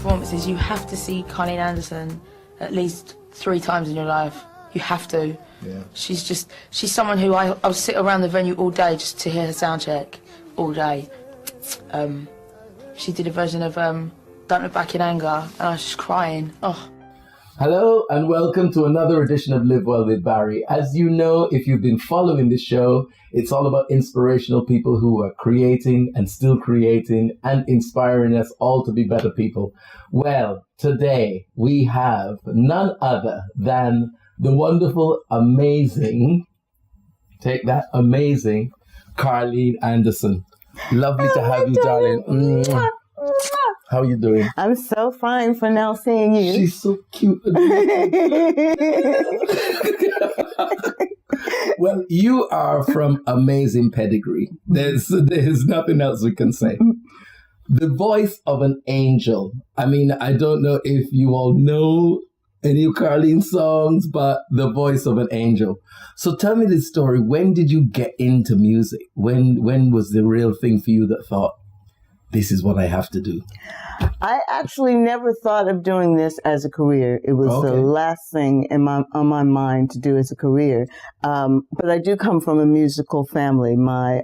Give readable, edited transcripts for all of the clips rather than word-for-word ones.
performances, you have to see Carleen Anderson at least 3 times in your life. You have to. Yeah. She's someone who I'll sit around the venue all day just to hear her sound check all day. She did a version of Don't Look Back in Anger, and I was just crying. Oh. Hello and welcome to another edition of Live Well With Barrie. As you know, if you've been following this show, it's all about inspirational people who are creating and still creating and inspiring us all to be better people. Well, today we have none other than the wonderful, amazing, take that, amazing Carleen Anderson. Lovely to have you, darling. Mwah. How are you doing? I'm so fine for now seeing you. She's so cute. Well, you are from amazing pedigree. There's nothing else we can say. The voice of an angel. I mean, I don't know if you all know any Carleen songs, but the voice of an angel. So tell me this story. When did you get into music? When was the real thing for you that thought, this is what I have to do? I actually never thought of doing this as a career. It was the last thing on my mind to do as a career. But I do come from a musical family. My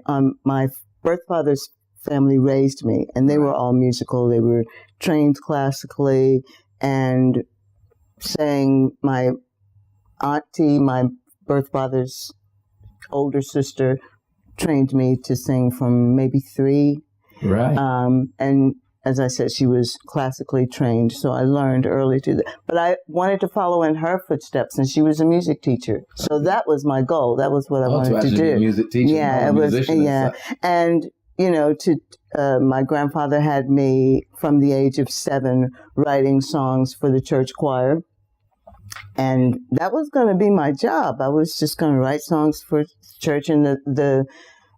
birth father's family raised me, and they were all musical. They were trained classically and sang. My auntie, my birth father's older sister, trained me to sing from maybe 3. Right. And as I said, she was classically trained, so I learned early to that. But I wanted to follow in her footsteps, and she was a music teacher. So that was my goal. That was what I wanted to do. Be a music teacher. Yeah, it was. Yeah, and you know, my grandfather had me from the age of 7 writing songs for the church choir. And that was going to be my job. I was just going to write songs for church, and the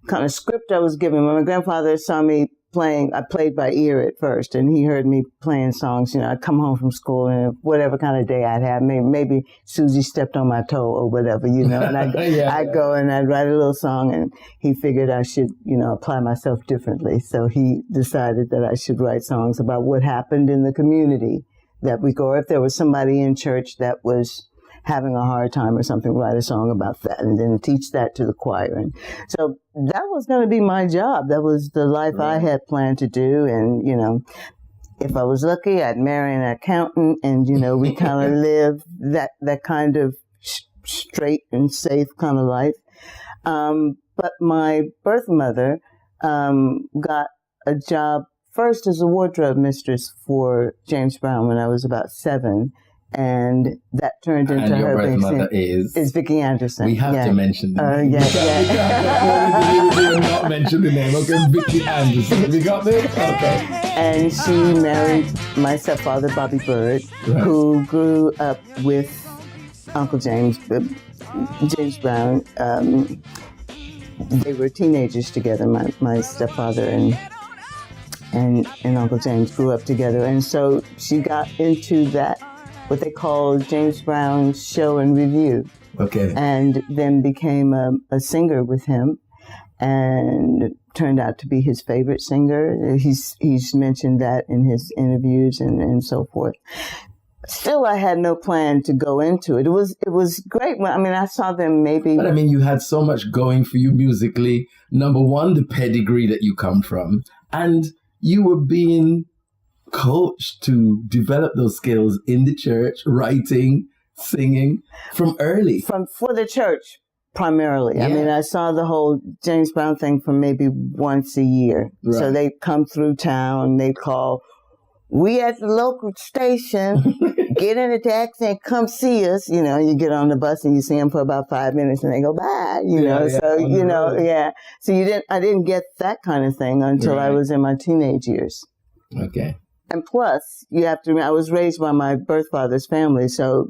kind of script I was given. When my grandfather saw me playing, I played by ear at first, and he heard me playing songs. You know, I'd come home from school, and whatever kind of day I'd have, maybe Susie stepped on my toe or whatever, you know, and I'd go and I'd write a little song, and he figured I should, you know, apply myself differently. So he decided that I should write songs about what happened in the community that we go, or if there was somebody in church that was having a hard time or something, write a song about that and then teach that to the choir. And so that was going to be my job. That was the life I had planned to do. And, you know, if I was lucky, I'd marry an accountant, and, you know, we kind of live that kind of straight and safe kind of life. But my birth mother got a job first as a wardrobe mistress for James Brown when I was about 7. And that turned into her birth being mother is Vicki Anderson. We have to mention the name. Yeah. We not mention the name. Okay, Vicki Anderson. Have you got this? Okay. And she married my stepfather, Bobby Byrd, who grew up with Uncle James Brown. They were teenagers together. My stepfather and Uncle James grew up together, and so she got into that, what they call James Brown show and review. Okay. And then became a singer with him, and turned out to be his favorite singer. He's mentioned that in his interviews and so forth. Still, I had no plan to go into it. It was great. I mean, I saw them maybe. But I mean, you had so much going for you musically. Number one, the pedigree that you come from, and you were being coached to develop those skills in the church, writing, singing from early. For the church, primarily. Yeah. I mean, I saw the whole James Brown thing for maybe once a year. Right. So they'd come through town, they'd call, we at the local station, get in a taxi and come see us. You know, you get on the bus and you see them for about 5 minutes and they go, bye, you know. So, you know, So I didn't get that kind of thing until I was in my teenage years. Okay. And plus, you have to, I was raised by my birth father's family, so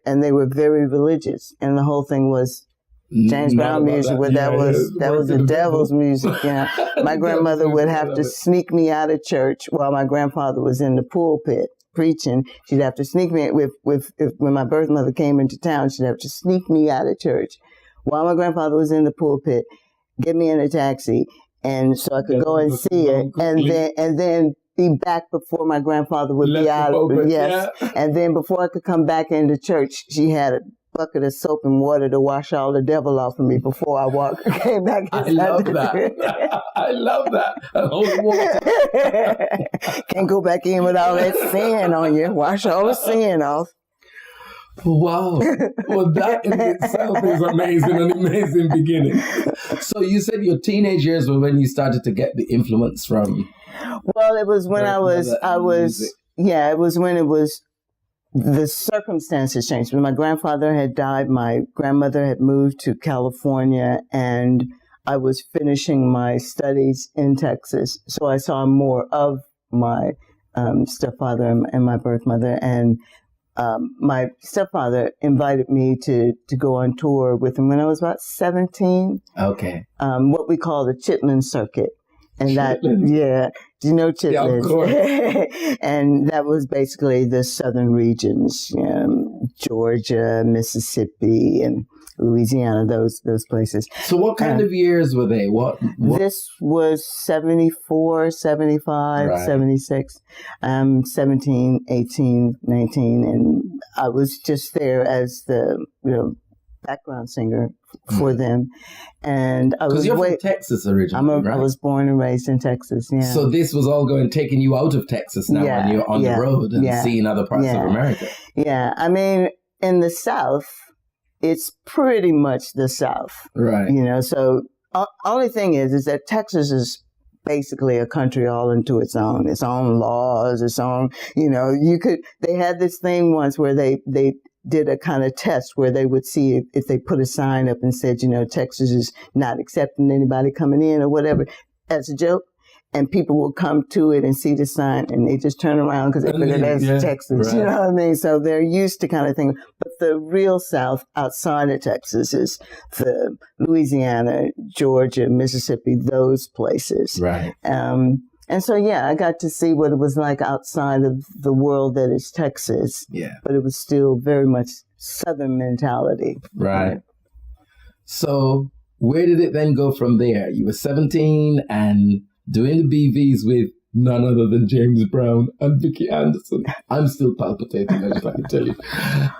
they were very religious, and the whole thing was James Brown music, that was the devil's music. Yeah, my grandmother would have to sneak me out of church while my grandfather was in the pulpit preaching. She'd have to sneak me when my birth mother came into town. She'd have to sneak me out of church while my grandfather was in the pulpit, get me in a taxi, and so I could go and see her, and then be back before my grandfather would be out. Yes. Yeah. And then before I could come back into church, she had a bucket of soap and water to wash all the devil off of me before I came back. I love that. I love that. Holy water. Can't go back in with all that sin on you. Wash all the sin off. Wow. Well, that in itself is amazing, an amazing beginning. So you said your teenage years were when you started to get the influence from... Well, it was when it was when it was, the circumstances changed. When my grandfather had died, my grandmother had moved to California, and I was finishing my studies in Texas. So I saw more of my stepfather and my birth mother, and my stepfather invited me to go on tour with him when I was about 17. Okay. What we call the chitlin circuit. And chitlin? Do you know chitlins? Yeah, of course. And that was basically the southern regions, Georgia, Mississippi, and Louisiana, those places. So what kind of years were they? What? This was 74, 75, right. 76, 17, 18, 19, and I was just there as the background singer for them. And I was... Because you're from Texas originally, right? I was born and raised in Texas, yeah. So this was all taking you out of Texas now when you're on the road and seeing other parts of America. Yeah, I mean, in the South, it's pretty much the South. Right. So only thing is that Texas is basically a country all into its own laws, its own, they had this thing once where they did a kind of test where they would see if they put a sign up and said, Texas is not accepting anybody coming in or whatever, as a joke. And people will come to it and see the sign and they just turn around because they figure that's Texas. Right. You know what I mean? So they're used to kind of thing. But the real South outside of Texas is the Louisiana, Georgia, Mississippi, those places. Right. And so, I got to see what it was like outside of the world that is Texas. Yeah. But it was still very much Southern mentality. Right. So where did it then go from there? You were 17 and doing the BVs with none other than James Brown and Vicki Anderson. I'm still palpitating, I just like to tell you.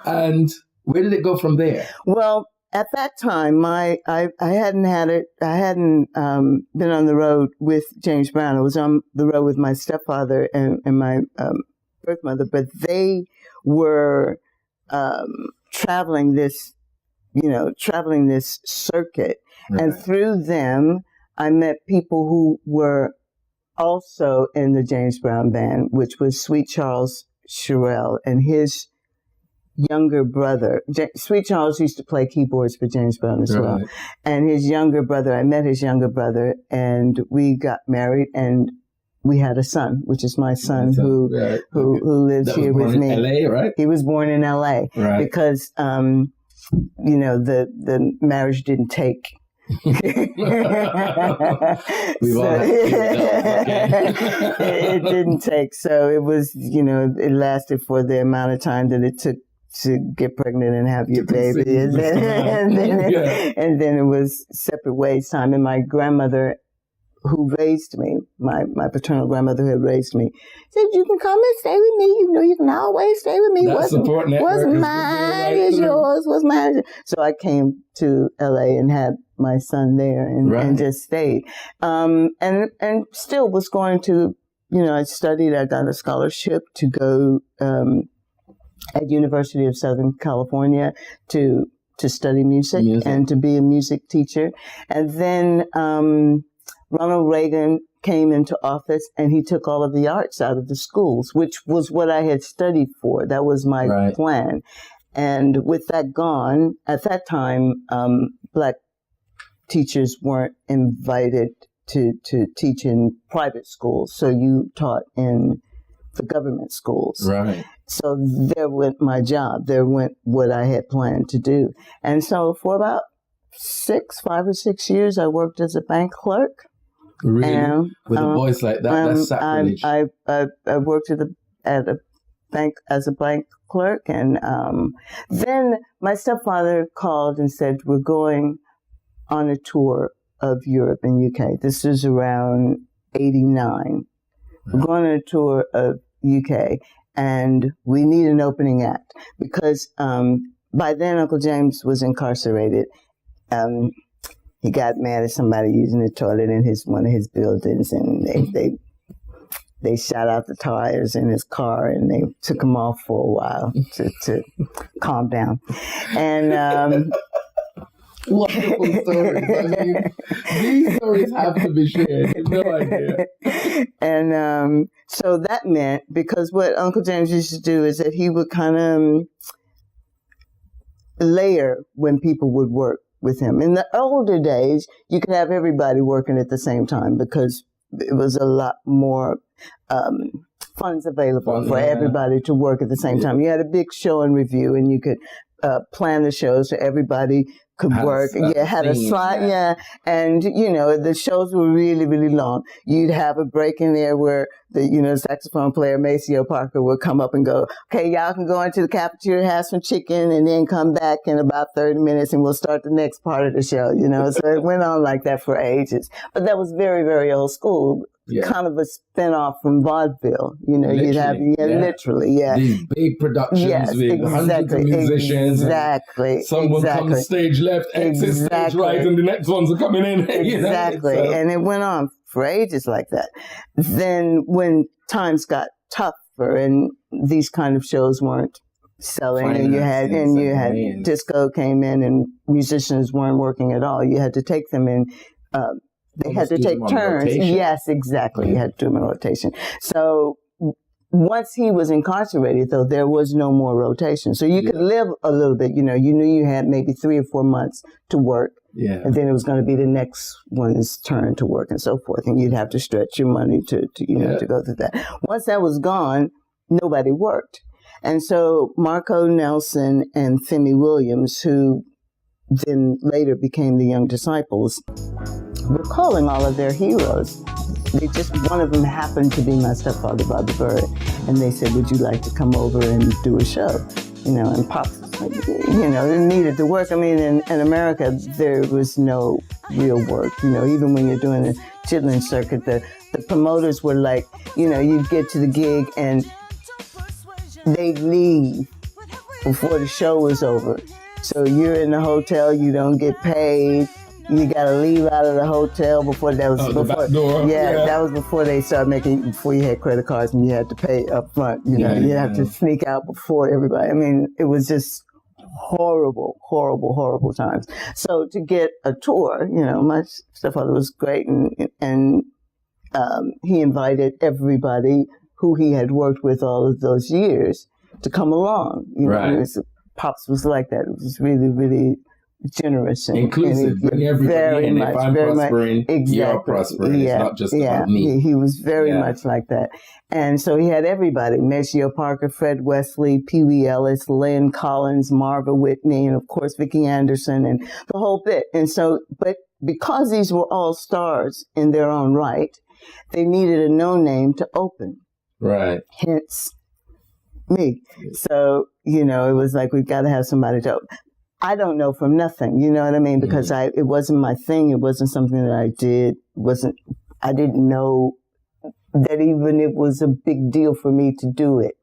And where did it go from there? Well, at that time, I hadn't been on the road with James Brown. I was on the road with my stepfather and my birth mother, but they were traveling this circuit. Right. And through them, I met people who were also in the James Brown band, which was Sweet Charles Sherrill and his younger brother. Sweet Charles used to play keyboards for James Brown as well. And his younger brother, I met his younger brother, and we got married, and we had a son, which is my son, who lives here with me. LA, right? He was born in LA, right? Because the marriage didn't take. It didn't take, so it was, it lasted for the amount of time that it took to get pregnant and have your baby, and then it was separate ways time. And my grandmother, who raised me, my paternal grandmother who had raised me, said, "You can come and stay with me. You can always stay with me. What's mine is yours. What's mine?" So I came to LA and had my son there and just stayed. And still was going to, I studied. I got a scholarship to go at University of Southern California to study music and to be a music teacher. And then Ronald Reagan came into office and he took all of the arts out of the schools, which was what I had studied for. That was my plan. And with that gone, at that time, Black teachers weren't invited to teach in private schools. So you taught in the government schools. Right. So there went my job. There went what I had planned to do. And so for about 5 or 6 years, I worked as a bank clerk. Really? With a voice like that? That's sacrilege. I worked at a bank as a bank clerk. And then my stepfather called and said, "We're going on a tour of Europe and UK." This is around 89. We're going on a tour of UK, and we need an opening act because by then Uncle James was incarcerated. He got mad at somebody using the toilet in one of his buildings, and they shot out the tires in his car, and they took him off for a while to calm down. And wonderful stories. I mean, these stories have to be shared. No idea. And so that meant, because what Uncle James used to do is that he would kind of layer when people would work with him. In the older days, you could have everybody working at the same time because it was a lot more funds available for everybody to work at the same time. You had a big show and review, and you could plan the shows so everybody could work. Had a slide, and the shows were really, really long. You'd have a break in there where the saxophone player Maceo Parker would come up and go, "Okay, y'all can go into the cafeteria, have some chicken, and then come back in about 30 minutes, and we'll start the next part of the show." So it went on like that for ages. But that was very, very old school. Kind of a spin-off from vaudeville. You'd have literally, these big productions with hundreds of musicians. Exactly. Someone comes stage left, exits stage right, and the next ones are coming in. Exactly. And it went on for ages like that. Then when times got tougher and these kind of shows weren't selling, and you had disco came in and musicians weren't working at all, you had to take them in. They had to take turns. Rotation. Yes, exactly. You had to do them in rotation. So once he was incarcerated, though, there was no more rotation. So you could live a little bit. You knew you had maybe 3 or 4 months to work. Yeah. And then it was going to be the next one's turn to work and so forth. And you'd have to stretch your money to go through that. Once that was gone, nobody worked. And so Marco Nelson and Femi Williams, who then later became the Young Disciples, were calling all of their heroes. One of them happened to be my stepfather, Bobby Byrd, and they said, "Would you like to come over and do a show?" And Pops was like, it needed to work. I mean, in America, there was no real work. Even when you're doing the chitlin circuit, the promoters were like, you'd get to the gig and they'd leave before the show was over. So you're in the hotel, you don't get paid. You got to leave out of the hotel before that was before. The back door. Yeah, that was before they started before you had credit cards and you had to pay up front. You have to sneak out before everybody. I mean, it was just horrible, horrible, horrible times. So to get a tour, my stepfather was great, and he invited everybody who he had worked with all of those years to come along. Pops was like that. It was really, really generous and inclusive. Bring everybody in. If I'm prospering, you're prospering. It's not just about me. He was very much like that. And so he had everybody: Maceo Parker, Fred Wesley, Pee Wee Ellis, Lynn Collins, Marva Whitney, and of course Vicki Anderson, and the whole bit. And so, but because these were all stars in their own right, they needed a no name to open. Right. Hence me. So, it was like, we've got to have somebody to open. I don't know from nothing, you know what I mean? Because it wasn't my thing. It wasn't something that I did. I didn't know that even it was a big deal for me to do it.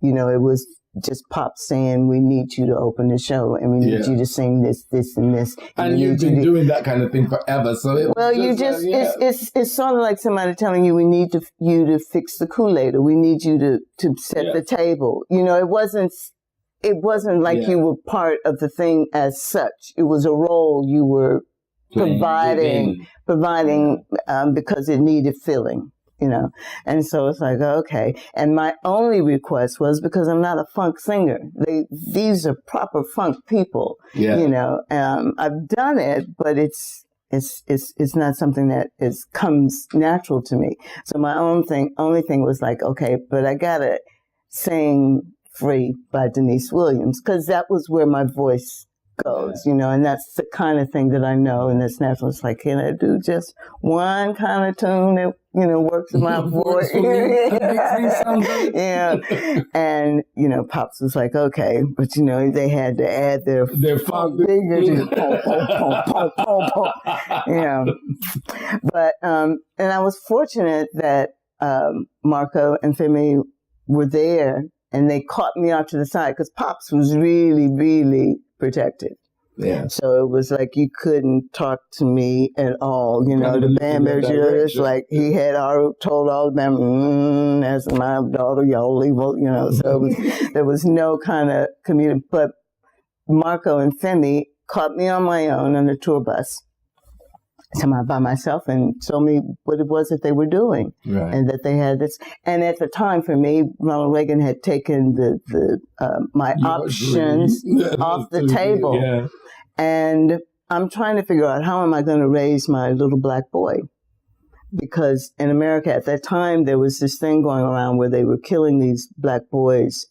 It was just Pop saying, "We need you to open the show, and we need you to sing this, this, and this." And you've been doing that kind of thing forever, so it's sort of like somebody telling you, "We need you to fix the Kool-Aid, or we need you to set the table." It wasn't like you were part of the thing as such. It was a role you were providing because it needed filling. And so it's like, okay. And my only request was, because I'm not a funk singer. These are proper funk people. Yeah. I've done it, but it's not something that comes natural to me. So my only thing was like, okay, but I gotta sing Free by Denise Williams, because that was where my voice goes, and that's the kind of thing that I know, and that's natural. It's like, can I do just one kind of tune that, works in my voice? Yeah. And, Pops was like, okay, but, they had to add their funk fingers. But, and I was fortunate that Marco and Femi were there, and they caught me off to the side because Pops was really, really protective. Yeah. So it was like you couldn't talk to me at all. You know, the band members, like he had told all of them, that's my daughter, y'all leave, you know. So there was no kind of community. But Marco and Femi caught me on my own on the tour bus, somehow by myself, and told me what it was that they were doing, and that they had this. And at the time, for me, Ronald Reagan had taken my options off the table. Yeah. And I'm trying to figure out how am I going to raise my little black boy? Because in America at that time, there was this thing going around where they were killing these black boys,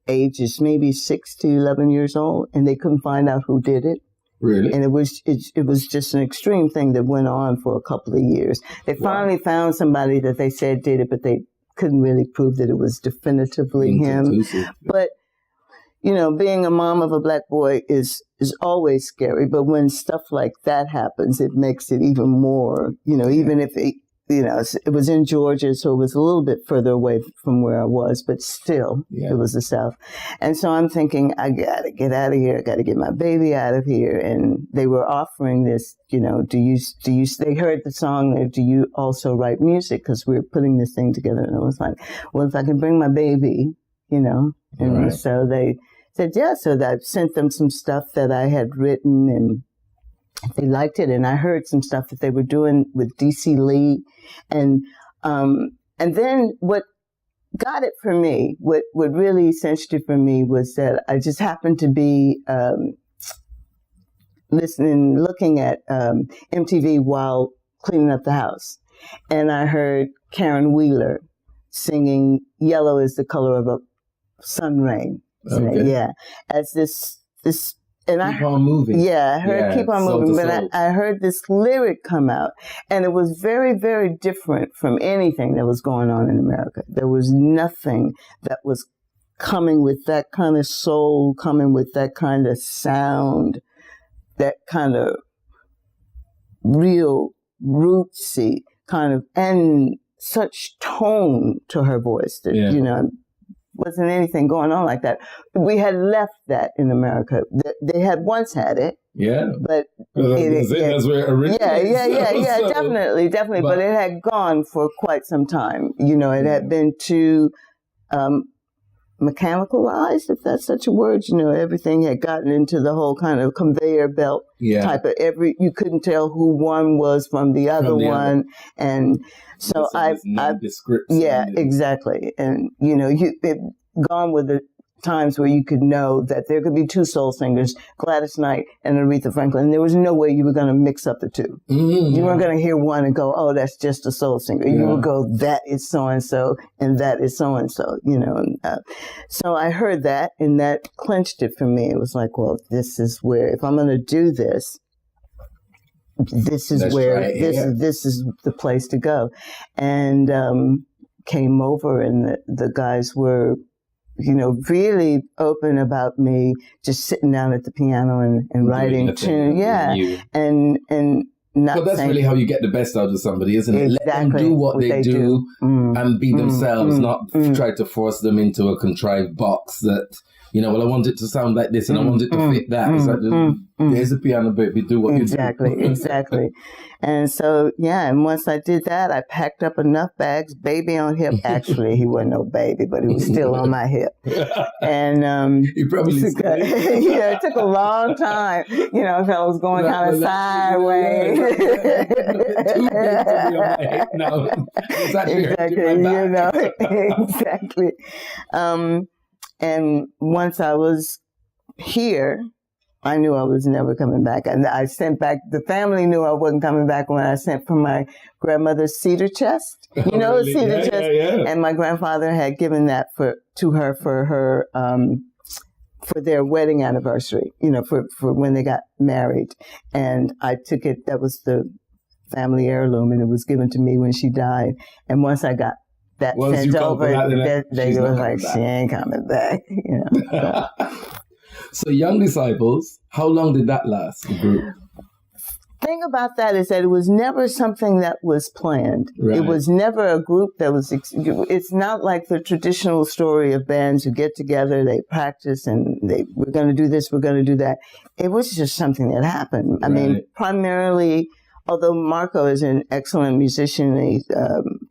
ages maybe 6 to 11 years old, and they couldn't find out who did it. Really? And it was just an extreme thing that went on for a couple of years. They finally found somebody that they said did it, but they couldn't really prove that it was definitively him. But you know, being a mom of a black boy is always scary. But when stuff like that happens, it makes it even more, you know, even if it was in Georgia, so it was a little bit further away from where I was, but still, it was the South. And so I'm thinking, I got to get out of here. I got to get my baby out of here. And they were offering this, you know, they heard the song, do you also write music? Because we were putting this thing together. And I was like, well, if I can bring my baby, you know. And so they said, yeah. So I sent them some stuff that I had written, and they liked it. And I heard some stuff that they were doing with DC Lee. And then what got it for me, what really cinched it for me was that I just happened to be looking at MTV while cleaning up the house. And I heard Karen Wheeler singing Yellow is the Color of a Sun Rain. Okay. Yeah. As this and keep on moving. Yeah, I heard Keep On Moving, but I heard this lyric come out, and it was very, very different from anything that was going on in America. There was nothing that was coming with that kind of soul, coming with that kind of sound, that kind of real rootsy kind of, and such tone to her voice that, you know, wasn't anything going on like that. We had left that in America. They had once had it. Yeah. But that's where it originated. Yeah, definitely. But it had gone for quite some time. You know, it had been too mechanicalized, if that's such a word. You know, everything had gotten into the whole kind of conveyor belt type of you couldn't tell who one was from the other one. And so exactly. And, you know, gone with the times where you could know that there could be two soul singers, Gladys Knight and Aretha Franklin. There was no way you were going to mix up the two. Mm-hmm. You weren't going to hear one and go, oh, that's just a soul singer. You would go, that is so-and-so, and that is so-and-so, you know. So I heard that, and that clinched it for me. It was like, well, this is where, if I'm going to do this, this is this is the place to go. And came over, and the guys were, you know, really open about me just sitting down at the piano and writing tune. Yeah. And not but that's really how you get the best out of somebody, isn't it? Exactly. Let them do what they do and be themselves, not try to force them into a contrived box that, you know, well, I want it to sound like this and I want it to fit that. It's like, here's a piano, baby, do what you do. Exactly. And so, and once I did that, I packed up enough bags, baby on hip. Actually, he wasn't no baby, but he was still on my hip. And he probably it took a long time. You know, if I was going kind of sideways. Exactly. And once I was here, I knew I was never coming back. And I sent back, the family knew I wasn't coming back when I sent for my grandmother's cedar chest. You know, the cedar chest? Yeah. And my grandfather had given that to her for her, for their wedding anniversary, you know, for when they got married. And I took it, that was the family heirloom, and it was given to me when she died. And once I got that sent over, they were like, she ain't coming back, you know. So Young Disciples, how long did that last, the group? thing about that is that it was never something that was planned. Right. It was never a group that was, it's not like the traditional story of bands who get together, they practice and we're going to do this, we're going to do that. It was just something that happened. I mean, primarily, although Marco is an excellent musician, he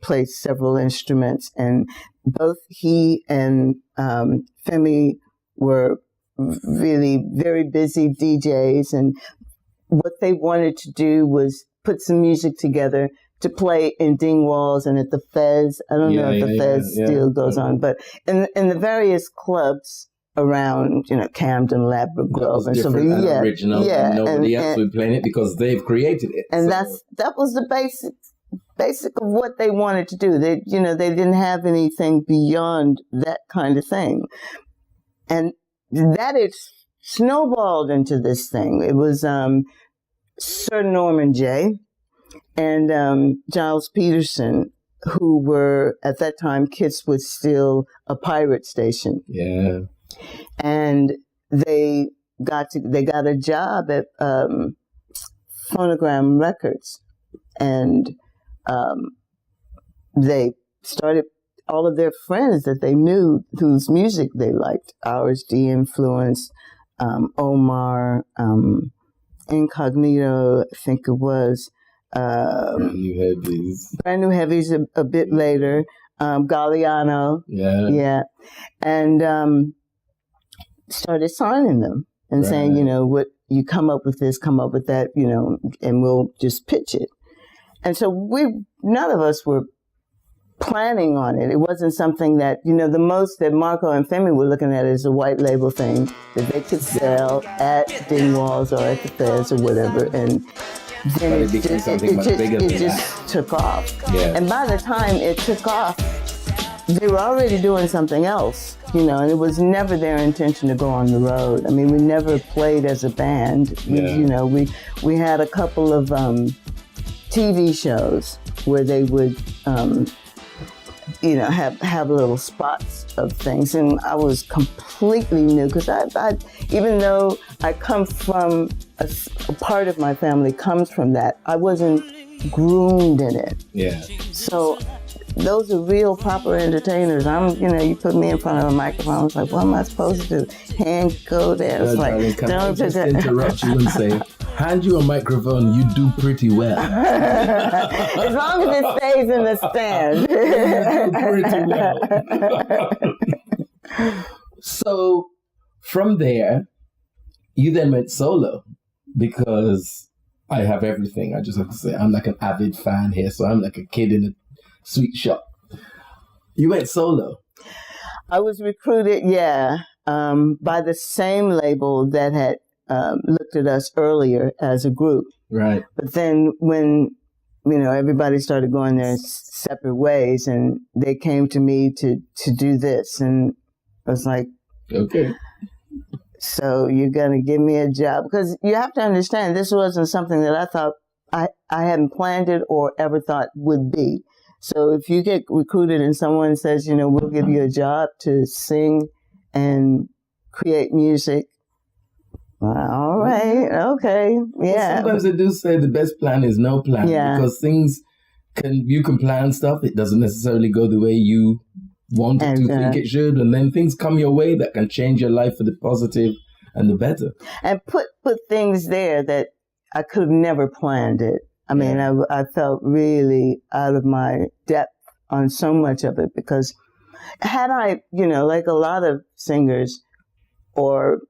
plays several instruments, and both he and Femi were really very busy DJs, and what they wanted to do was put some music together to play in Dingwalls and at the Fez. I don't know if the Fez still goes on, but in the various clubs around, Camden, Ladbroke Grove, and so original. And nobody else would play it because they've created it. And that was the basic of what they wanted to do. They didn't have anything beyond that kind of thing, and that it snowballed into this thing. It was Sir Norman J. and Giles Peterson, who were at that time Kiss was still a pirate station. Yeah. And they got a job at Phonogram Records, and they started all of their friends that they knew whose music they liked. Ours, D Influence, Omar, Incognito, I think it was. Brand New Heavies a bit later. Galliano. Yeah. Yeah. And started signing them and saying, what you come up with this, come up with that, and we'll just pitch it. And so none of us were planning on it. It wasn't something that, the most that Marco and Femi were looking at is a white label thing that they could sell at Dingwalls or at the Fez or whatever. And then it just took off. Yeah. And by the time it took off, they were already doing something else, and it was never their intention to go on the road. I mean, we never played as a band. We had a couple of TV shows where they would have little spots of things. And I was completely new because I even though I come from a part of my family comes from that, I wasn't groomed in it. Yeah. So those are real proper entertainers. You put me in front of a microphone, I was like, what am I supposed to do? Hand go there. It's like, can I just interrupt you and say, hand you a microphone, you do pretty well. As long as it stays in the stand. You do pretty well. So from there, you then went solo because I have everything. I just have to say, I'm like an avid fan here, so I'm like a kid in a sweet shop. You went solo. I was recruited, by the same label that had looked at us earlier as a group. Right. But then when, everybody started going their separate ways, and they came to me to do this, and I was like, okay. So you're going to give me a job? Because you have to understand, this wasn't something that I thought I hadn't planned it or ever thought would be. So if you get recruited and someone says, we'll give you a job to sing and create music, well, all right, okay, yeah. Well, sometimes I do say the best plan is no plan, because you can plan stuff. It doesn't necessarily go the way you want it to think it should, and then things come your way that can change your life for the positive and the better. And put things there that I could have never planned it. I mean, I felt really out of my depth on so much of it, because had I, like a lot of singers or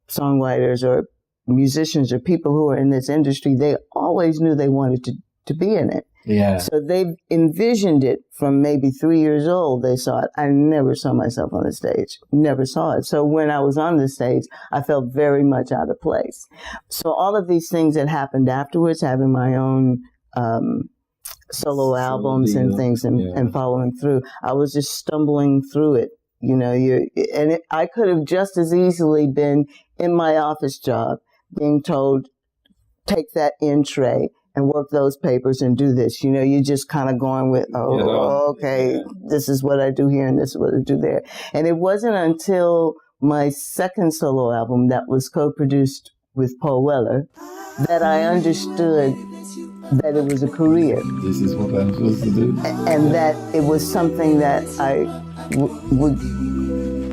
songwriters or musicians or people who are in this industry, they always knew they wanted to be in it. Yeah. So they envisioned it from maybe 3 years old. They saw it. I never saw myself on the stage. Never saw it. So when I was on the stage, I felt very much out of place. So all of these things that happened afterwards, having my own solo albums and things and following through, I was just stumbling through it. I could have just as easily been in my office job being told, take that in tray and work those papers and do this. You're just kind of going with, okay, this is what I do here and this is what I do there. And it wasn't until my second solo album that was co-produced with Paul Weller that I understood that it was a career. This is what I'm supposed to do. And that it was something that I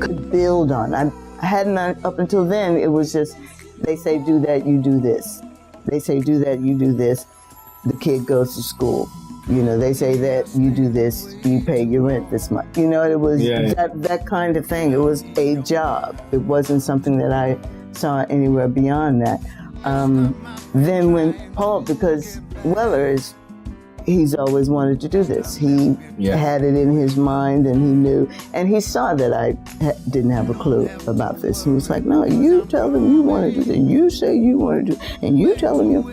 could build on. I hadn't, up until then, it was just, they say do that, you do this. They say do that, you do this. The kid goes to school. You know, they say that you do this, you pay your rent this month. You know, it was that kind of thing. It was a job. It wasn't something that I saw anywhere beyond that. Then when Paul, because Weller he's always wanted to do this. He had it in his mind, and he knew, and he saw that I didn't have a clue about this. He was like, no, you tell them you want to do this. You say you want to do, and you tell them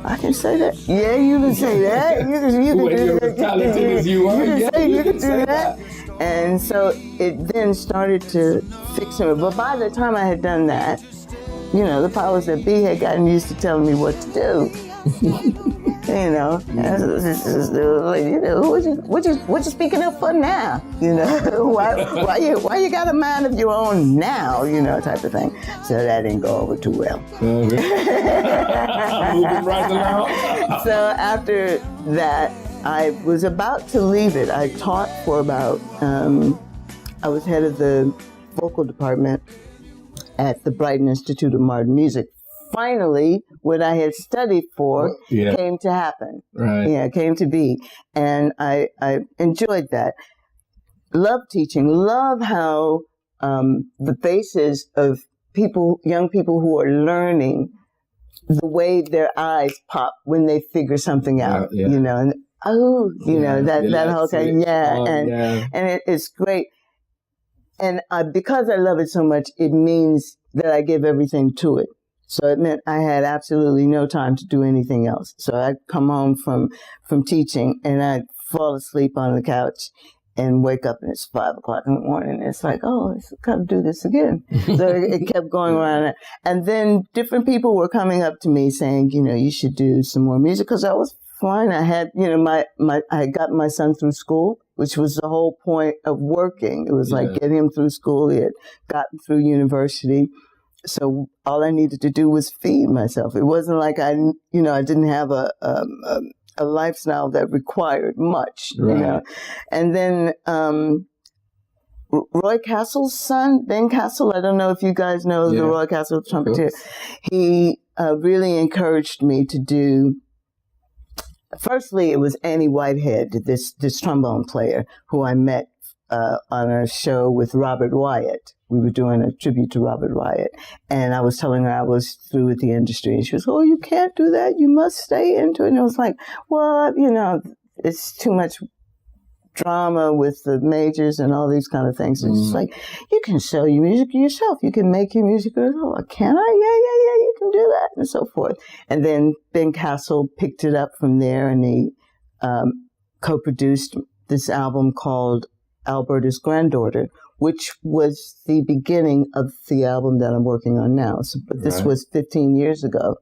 I can say that. Yeah, you can say that. You can when do you're that. as talented as you are, You can do that. And so it then started to fix him. But by the time I had done that, you know, the powers that be had gotten used to telling me what to do. You know, what you speaking up for now? You know, why you got a mind of your own now? You know, type of thing. So that didn't go over too well. Okay. Moving right along. So after that, I was about to leave it. I taught for about. I was head of the vocal department at the Brighton Institute of Modern Music. Finally, what I had studied for came to happen. Right. Yeah, came to be. And I enjoyed that. Love teaching. Love how the faces of young people who are learning, the way their eyes pop when they figure something out. You know, and you know, that whole thing. And it's great. And because I love it so much, it means that I give everything to it. So it meant I had absolutely no time to do anything else. So I'd come home from teaching, and I'd fall asleep on the couch and wake up, and it's 5 o'clock in the morning. And it's like, oh, I've got to do this again. So it kept going around. And then different people were coming up to me saying, you know, you should do some more music, because I was fine. I had, you know, I had gotten my son through school, which was the whole point of working. It was like getting him through school. He had gotten through university. So all I needed to do was feed myself. It wasn't like I didn't have a lifestyle that required much, you know. And then Roy Castle's son, Ben Castle, I don't know if you guys know the Roy Castle trumpeter. He really encouraged me to do. Firstly, it was Annie Whitehead, this trombone player who I met on a show with Robert Wyatt. We were doing a tribute to Robert Wyatt. And I was telling her I was through with the industry. And she was, oh, you can't do that. You must stay into it. And I was like, well, you know, it's too much drama with the majors and all these kind of things. It's just like, you can sell your music yourself. You can make your music. Oh, can I? Yeah, you can do that, and so forth. And then Ben Castle picked it up from there, and he co-produced this album called Alberta's Granddaughter, which was the beginning of the album that I'm working on now. So, but this was 15 years ago.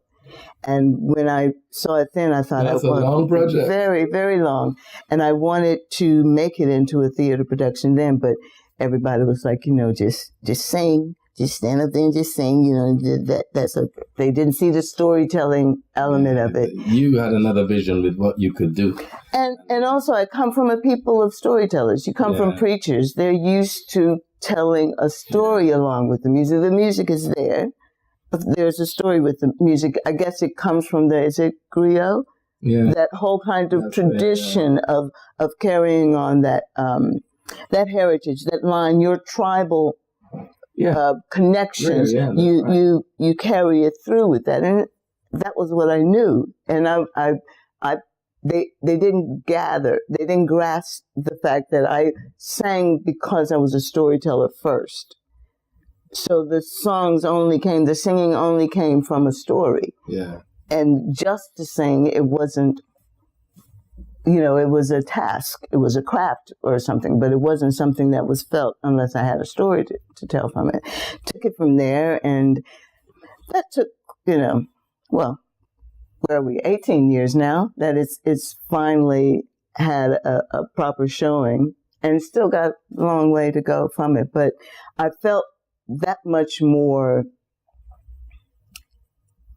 And when I saw it then, I thought that's a long project. Very, very long. And I wanted to make it into a theater production then, but everybody was like, you know, just sing. Just stand up there and just sing, you know. They didn't see the storytelling element of it. You had another vision with what you could do. And also, I come from a people of storytellers. You come from preachers. They're used to telling a story along with the music. The music is there, but there's a story with the music. I guess it comes from is it griot? Yeah. That whole kind of tradition of carrying on that heritage, that line, your tribal connections. You carry it through with that, and that was what I knew. And they didn't grasp the fact that I sang because I was a storyteller first. So the singing only came from a story. Yeah. And just to sing, it wasn't, you know, it was a task. It was a craft or something, but it wasn't something that was felt unless I had a story to tell from it. Took it from there, and that took, you know, well, where are we? 18 years now that it's finally had a proper showing, and still got a long way to go from it. But I felt that much more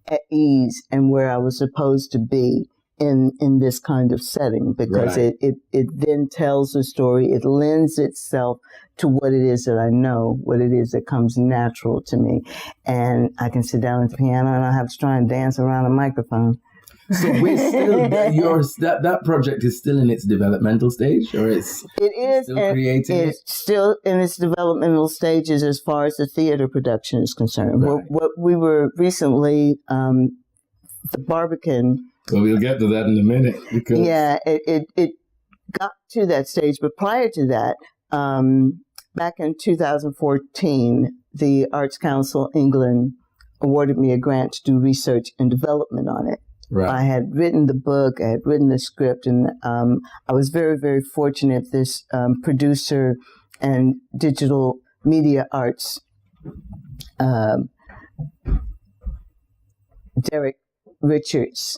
at ease and where I was supposed to be in this kind of setting, because Right. it then tells a story. It lends itself to what it is that I know, what it is that comes natural to me. And I can sit down at the piano and I have to try and dance around a microphone. So we're still that project is still in its developmental stage, or it's It is still creating it? It's still in its developmental stages as far as the theater production is concerned. Right. What we were recently, the Barbican. Well, we'll get to that in a minute. Because Yeah, it got to that stage, but prior to that, back in 2014, the Arts Council England awarded me a grant to do research and development on it. Right. I had written the book, I had written the script, and I was very, very fortunate. This producer and digital media arts, Derek Richards,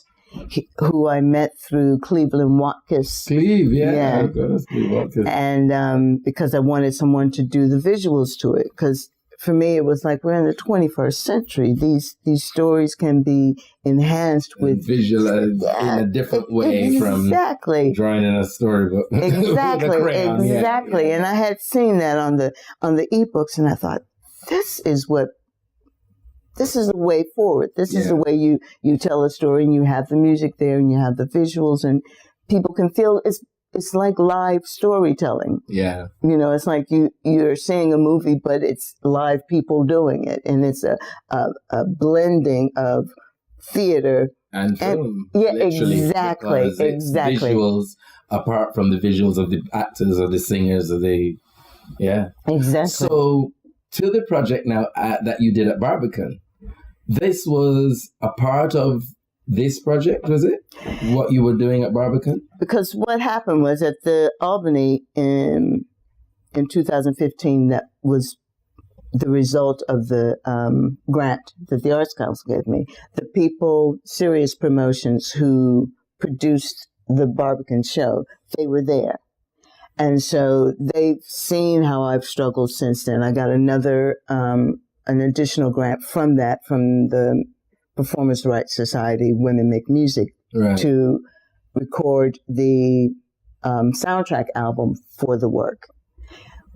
who I met through Cleveland Watkins. Cleve, Yeah. Of course, Cleve Watkins. And because I wanted someone to do the visuals to it, because for me it was like, we're in the 21st century. These stories can be enhanced with visual in a different way from drawing in a storybook. Exactly, with a crayon. exactly. Yeah. And I had seen that on the ebooks, and I thought, this is the way forward. This is the way you tell a story, and you have the music there, and you have the visuals, and people can feel it's like live storytelling. Yeah. You know, it's like you're seeing a movie, but it's live people doing it, and it's a blending of theater and film. Yeah, literally, exactly, because it's exactly. Visuals apart from the visuals of the actors or the singers or Exactly. So to the project now that you did at Barbican, this was a part of this project, was it? What you were doing at Barbican? Because what happened was at the Albany in 2015, that was the result of the grant that the Arts Council gave me. The people, Sirius Promotions, who produced the Barbican show, they were there. And so they've seen how I've struggled since then. I got another, an additional grant from the Performance Rights Society, Women Make Music, to record the soundtrack album for the work.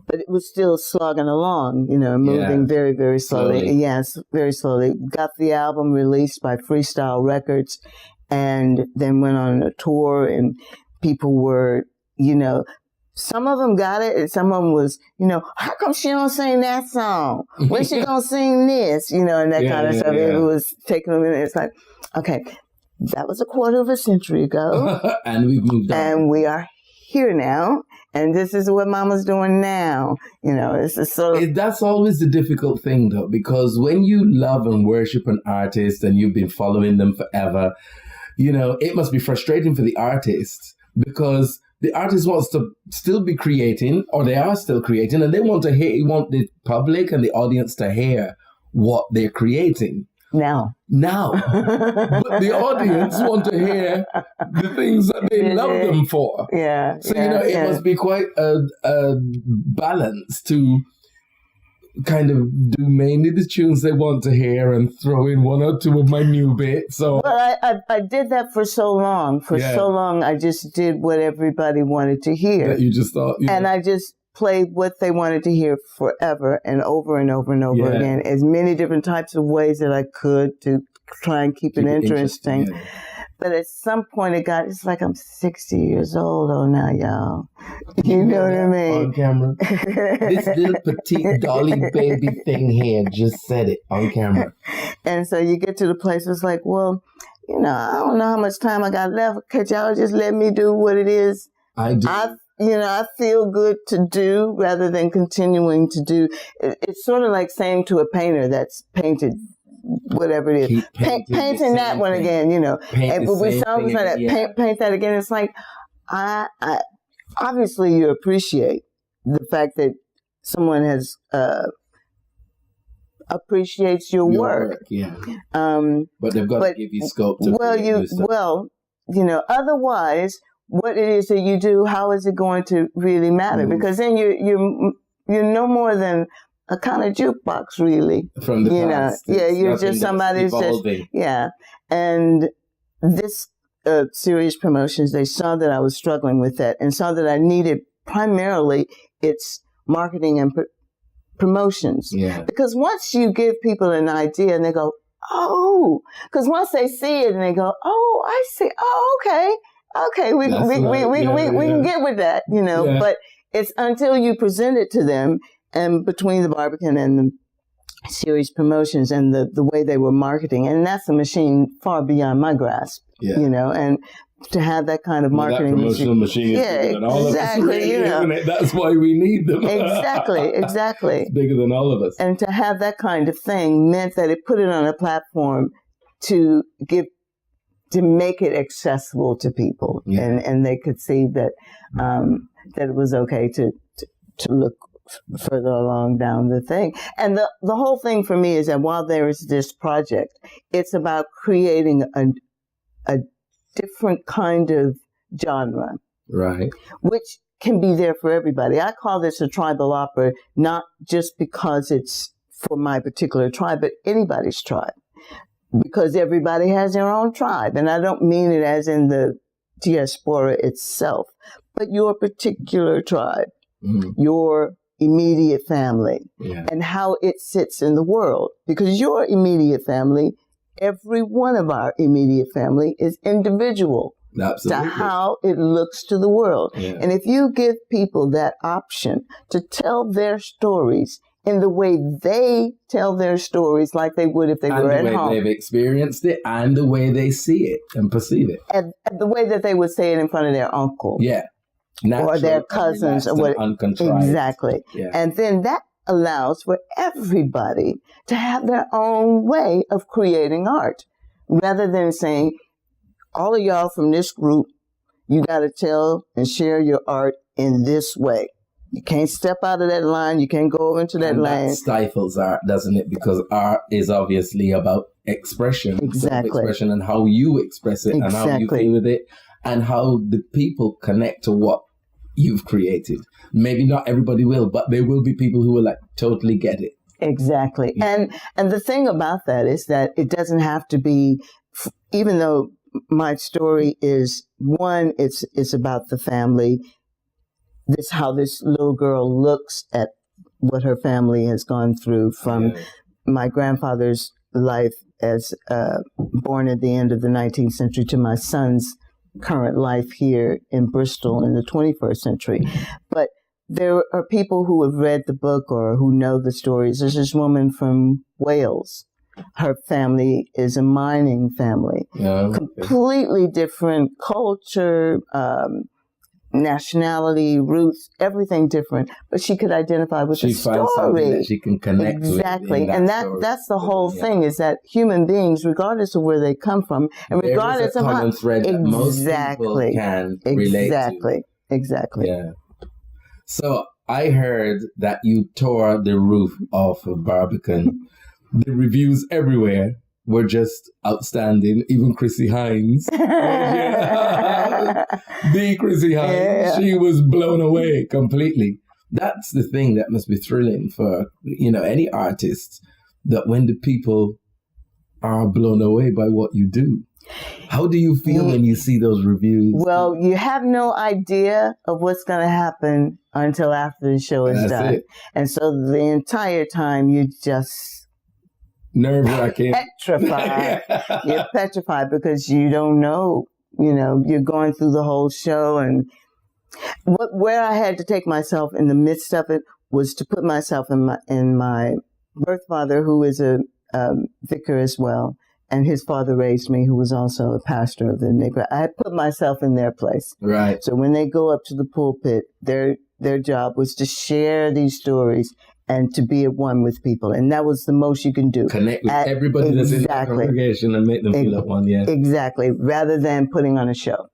But it was still slogging along, moving very, very slowly. Yes, very slowly. Got the album released by Freestyle Records, and then went on a tour, and people were, some of them got it, and some of them was, how come she don't sing that song? When she gonna sing this? And that kind of stuff. It was taking a minute. It's like, okay, that was a quarter of a century ago. And we've moved on. And we are here now. And this is what Mama's doing now. It's just sort of... That's always the difficult thing, though, because when you love and worship an artist and you've been following them forever, it must be frustrating for the artist, because the artist wants to still be creating, or they are still creating, and they want the public and the audience to hear what they're creating. Now. But the audience want to hear the things that they love them for. Yeah. So, it must be quite a balance to kind of do mainly the tunes they want to hear and throw in one or two of my new bits. So, well, I did that for so long. So long, I just did what everybody wanted to hear. That you just thought. And I just played what they wanted to hear forever and over and over and over again, as many different types of ways that I could to try and keep it interesting. Yeah. But at some point it's like I'm 60 years old now, y'all. You know what I mean? On camera. This little petite dolly baby thing here just said it on camera. And so you get to the place where it's like, well, I don't know how much time I got left. Could y'all just let me do what it is I do. I feel good to do, rather than continuing to do. It's sort of like saying to a painter that's painted whatever it is, painting that one again, and with songs like that, paint that again. It's like, I obviously you appreciate the fact that someone has appreciates your work. Yeah. But they've got to give you scope to otherwise, what it is that you do, how is it going to really matter? Because then you're no more than a kind of jukebox, really. From the past. Yeah, you're just somebody who's just, yeah. And this Serious Promotions, they saw that I was struggling with that and saw that I needed primarily its marketing and promotions. Yeah. Because once you give people an idea and they go, oh, because once they see it and they go, oh, I see, oh, okay, we can get with that, but it's until you present it to them, and between the Barbican and the Serious Promotions and the way they were marketing, and that's a machine far beyond my grasp, and to have that kind of marketing that promotional machine is bigger than all of us, really, isn't it? That's why we need them. Exactly. It's bigger than all of us. And to have that kind of thing meant that it put it on a platform to make it accessible to people, and they could see that that it was okay to look further along down the thing. And the whole thing for me is that while there is this project, it's about creating a different kind of genre, right? Which can be there for everybody. I call this a tribal opera, not just because it's for my particular tribe, but anybody's tribe, because everybody has their own tribe. And I don't mean it as in the diaspora itself, but your particular tribe, your immediate family, and how it sits in the world. Because your immediate family, every one of our immediate family is individual. Absolutely. To how it looks to the world. Yeah. And if you give people that option to tell their stories in the way they tell their stories, like they would if they were at home. And the way they've experienced it and the way they see it and perceive it. And the way that they would say it in front of their uncle. Yeah. Natural, or their cousins. Or what, exactly. Yeah. And then that allows for everybody to have their own way of creating art, rather than saying, all of y'all from this group, you got to tell and share your art in this way. You can't step out of that line. You can't go over into that lane. That stifles art, doesn't it? Because art is obviously about expression. Exactly. Expression and how you express it and how you feel with it and how the people connect to what you've created. Maybe not everybody will, but there will be people who will totally get it. Exactly. Yeah. And the thing about that is that it doesn't have to be, even though my story is one, it's about the family. This how this little girl looks at what her family has gone through from my grandfather's life as born at the end of the 19th century to my son's current life here in Bristol in the 21st century. But there are people who have read the book or who know the stories. There's this woman from Wales. Her family is a mining family. Completely different culture, nationality, roots, everything different. But she could identify with the story. She finds something that she can connect with. Exactly. And that's the whole thing, is that human beings, regardless of where they come from, and regardless of common thread that most people can relate to. Exactly. Yeah. So I heard that you tore the roof off of Barbican. The reviews everywhere were just outstanding. Even Chrissy Hines, the Chrissy Hines, she was blown away completely. That's the thing that must be thrilling for any artist, that when the people are blown away by what you do. How do you feel when you see those reviews? Well, you have no idea of what's going to happen until after the show is done. And so the entire time you just nerve-wracking, petrified. You're petrified because you don't know. You're going through the whole show, and where I had to take myself in the midst of it was to put myself in my birth father, who is a vicar as well. And his father raised me, who was also a pastor of the neighborhood. I had put myself in their place. Right. So when they go up to the pulpit, their job was to share these stories and to be at one with people. And that was the most you can do. Connect with everybody that's in the congregation and make them feel at one, Exactly, rather than putting on a show.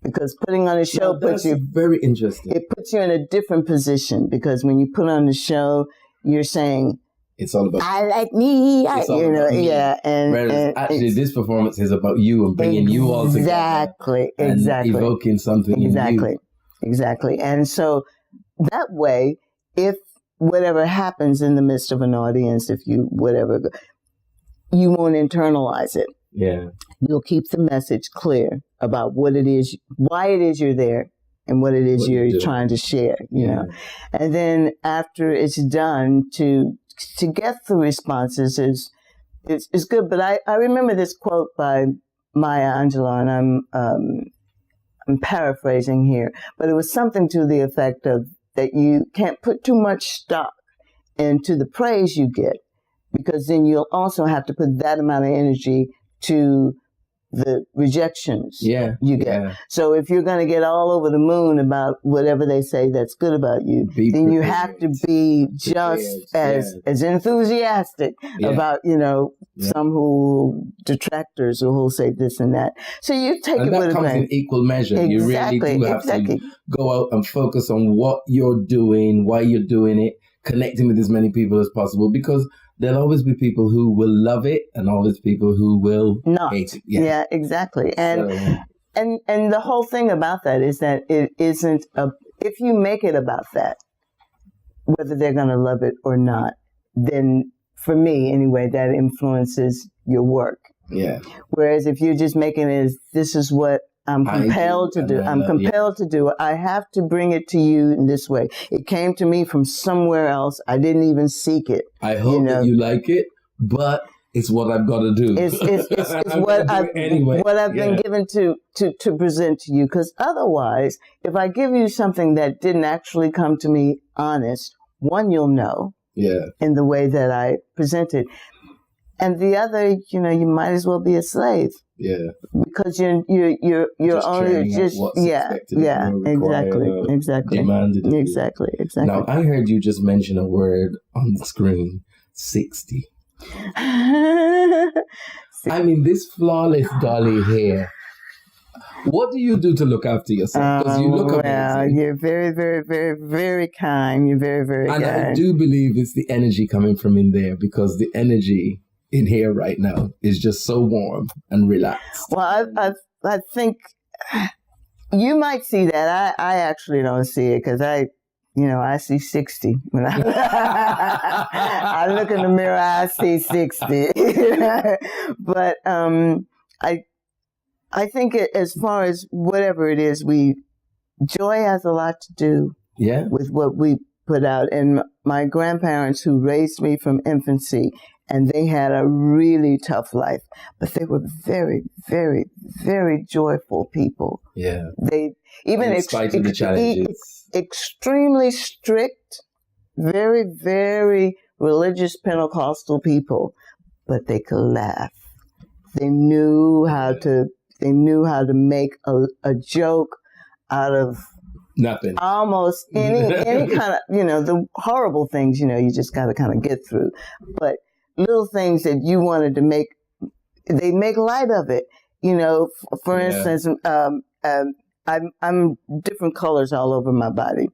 Because putting on a show puts you... very interesting. It puts you in a different position, because when you put on the show, you're saying... It's all about... I like me. Whereas actually this performance is about you and bringing you all together. Exactly. And evoking something in you. Exactly. And so that way, if whatever happens in the midst of an audience, if you whatever, you won't internalize it. Yeah. You'll keep the message clear about what it is, why it is you're there, and what it is What you're you do. trying to share, you know. And then after it's done, to get the responses is good. But I remember this quote by Maya Angelou, and I'm paraphrasing here, but it was something to the effect of that you can't put too much stock into the praise you get, because then you'll also have to put that amount of energy to the rejections you get. Yeah. So if you're going to get all over the moon about whatever they say that's good about you, then you have to be just as enthusiastic about, you know, some who detractors who'll say this and that. So you take it with a grain. And that comes in equal measure. Exactly, you really do have to go out and focus on what you're doing, why you're doing it, connecting with as many people as possible, because there'll always be people who will love it and always people who will hate it. Yeah, exactly. And the whole thing about that is that it isn't if you make it about that, whether they're going to love it or not, then for me anyway, that influences your work. Yeah. Whereas if you're just making it as this is what I'm compelled to do. I'm compelled to do it. I have to bring it to you in this way. It came to me from somewhere else. I didn't even seek it. I hope that you like it, but it's what I've got to do. It's what I've been given to present to you. Because otherwise, if I give you something that didn't actually come to me honest, one, you'll know in the way that I present it. And the other, you know, you might as well be a slave. Yeah. Because you're just only just exactly. Demanded. Exactly. Now I heard you just mention a word on the screen, 60. I mean, this flawless dolly hair. What do you do to look after yourself? Because you look amazing. You're very, very, very, very kind. You're very, very kind. And I do believe it's the energy coming from in there, because the energy in here right now is just so warm and relaxed. Well, I think you might see that. I actually don't see it, because I see 60. When I look in the mirror, I see 60. But I think as far as whatever it is, joy has a lot to do with what we put out. And my grandparents, who raised me from infancy, and they had a really tough life, but they were very, very, very joyful people. Yeah. They even in spite of the challenges, extremely strict, very, very religious Pentecostal people, but they could laugh. They knew how to. They knew how to make a joke out of nothing. Almost any kind of, the horrible things, you just got to kind of get through. But little things that you wanted to make, they make light of it. For instance, I'm different colors all over my body.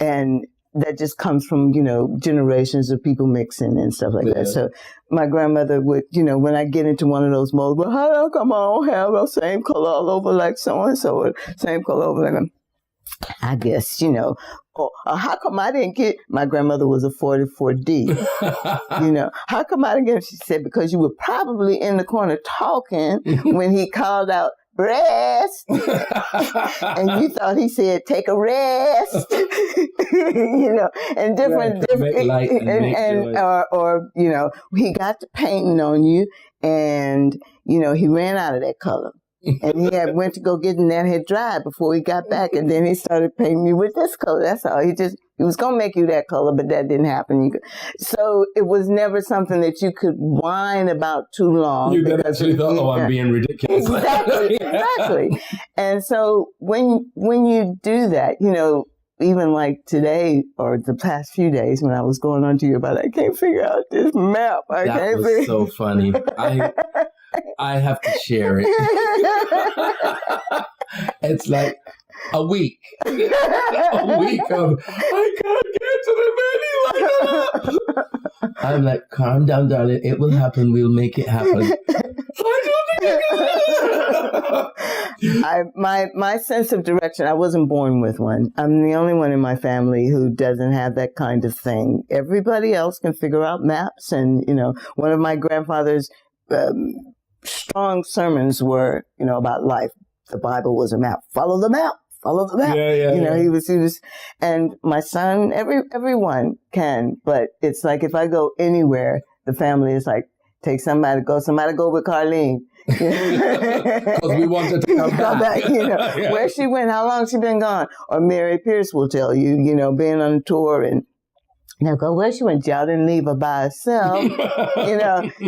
And that just comes from, generations of people mixing and stuff like that. So my grandmother would, when I get into one of those modes, well, how come I don't have the same color all over like so-and-so, or same color over like, I guess, or how come I didn't get, my grandmother was a 44D, how come I didn't get, she said, because you were probably in the corner talking when he called out, rest, and you thought he said take a rest, and different, or he got to painting on you, and he ran out of that color, and he went to go get in that had dried before he got back, and then he started painting you with this color. That's all. He was going to make you that color, but that didn't happen. So it was never something that you could whine about too long. You actually thought, I'm being ridiculous. Exactly. And so when you do that, even like today or the past few days when I was going on to you about, I can't figure out this map. That was so funny. I have to share it. It's like a week of, I can't get to the venue. I'm like, calm down, darling. It will happen. We'll make it happen. I don't My sense of direction, I wasn't born with one. I'm the only one in my family who doesn't have that kind of thing. Everybody else can figure out maps. And, one of my grandfather's strong sermons were, about life. The Bible was a map. Follow the map. Follow the map. He was, and my son, everyone can, but it's like if I go anywhere, the family is like, somebody go with Carleen. Because we want her to come back. Where she went, how long she been gone. Or Mary Pierce will tell you, being on tour and now go where she went. Y'all didn't leave her by herself.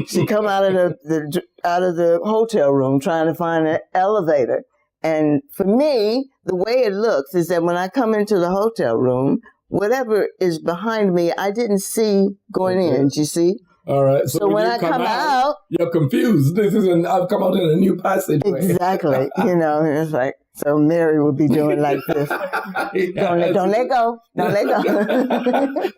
She come out of the hotel room trying to find an elevator. And for me, the way it looks is that when I come into the hotel room, whatever is behind me, I didn't see going in. You see? All right. So when I come out, you're confused. I've come out in a new passageway. Exactly. It's like, so Mary would be doing like this. Don't let go. Don't let go.